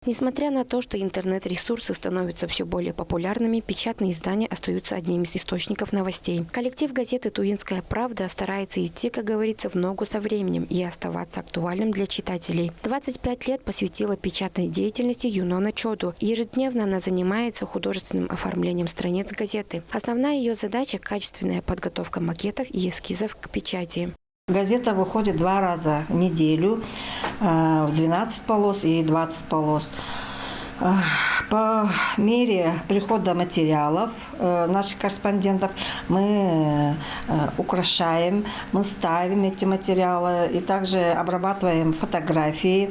Несмотря на то, что интернет-ресурсы становятся все более популярными, печатные издания остаются одним из источников новостей. Коллектив газеты «Тувинская правда» старается идти, как говорится, в ногу со временем и оставаться актуальным для читателей. 25 лет посвятила печатной деятельности Юнона Чоду. Ежедневно она занимается художественным оформлением страниц газеты. Основная ее задача – качественная подготовка макетов и эскизов к печати. Газета выходит 2 раза в неделю, в 12 полос и 20 полос. По мере прихода материалов наших корреспондентов мы украшаем, мы ставим эти материалы и также обрабатываем фотографии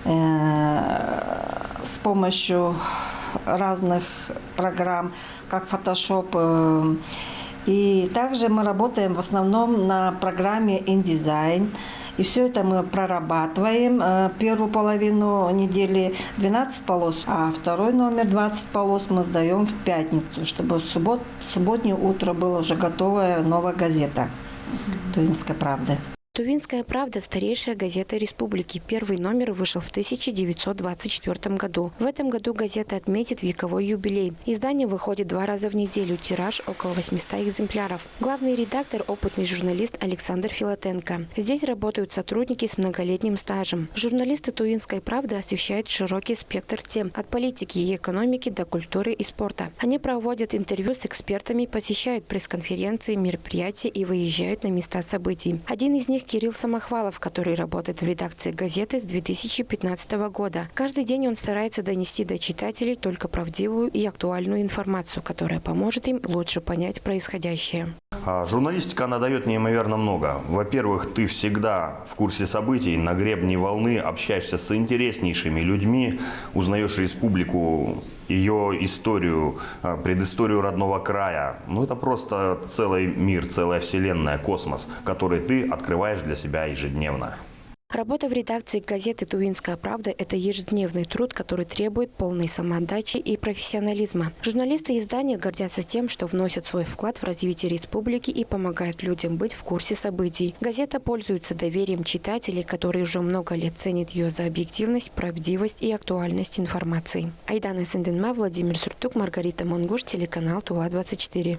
с помощью разных программ, как Photoshop. И также мы работаем в основном на программе InDesign. И все это мы прорабатываем. Первую половину недели 12 полос, а второй номер 20 полос мы сдаем в пятницу, чтобы в субботнее утро была уже готовая новая газета «Тувинская правда». «Тувинская правда» – старейшая газета республики. Первый номер вышел в 1924 году. В этом году газета отметит вековой юбилей. Издание выходит 2 раза в неделю, тираж около 800 экземпляров. Главный редактор – опытный журналист Александр Филатенко. Здесь работают сотрудники с многолетним стажем. Журналисты «Тувинской правды» освещают широкий спектр тем – от политики и экономики до культуры и спорта. Они проводят интервью с экспертами, посещают пресс-конференции, мероприятия и выезжают на места событий. Один из них Кирилл Самохвалов, который работает в редакции газеты с 2015 года. Каждый день он старается донести до читателей только правдивую и актуальную информацию, которая поможет им лучше понять происходящее. Журналистика, она дает неимоверно много. Во-первых, ты всегда в курсе событий, на гребне волны, общаешься с интереснейшими людьми, узнаешь республику, ее историю, предысторию родного края. Ну, это просто целый мир, целая вселенная, космос, который ты открываешь для себя ежедневно. Работа в редакции газеты «Тувинская правда» – это ежедневный труд, который требует полной самоотдачи и профессионализма. Журналисты издания гордятся тем, что вносят свой вклад в развитие республики и помогают людям быть в курсе событий. Газета пользуется доверием читателей, которые уже много лет ценят ее за объективность, правдивость и актуальность информации. Айдана Сенденма, Владимир Суртук, Маргарита Монгуш, телеканал ТУА-24.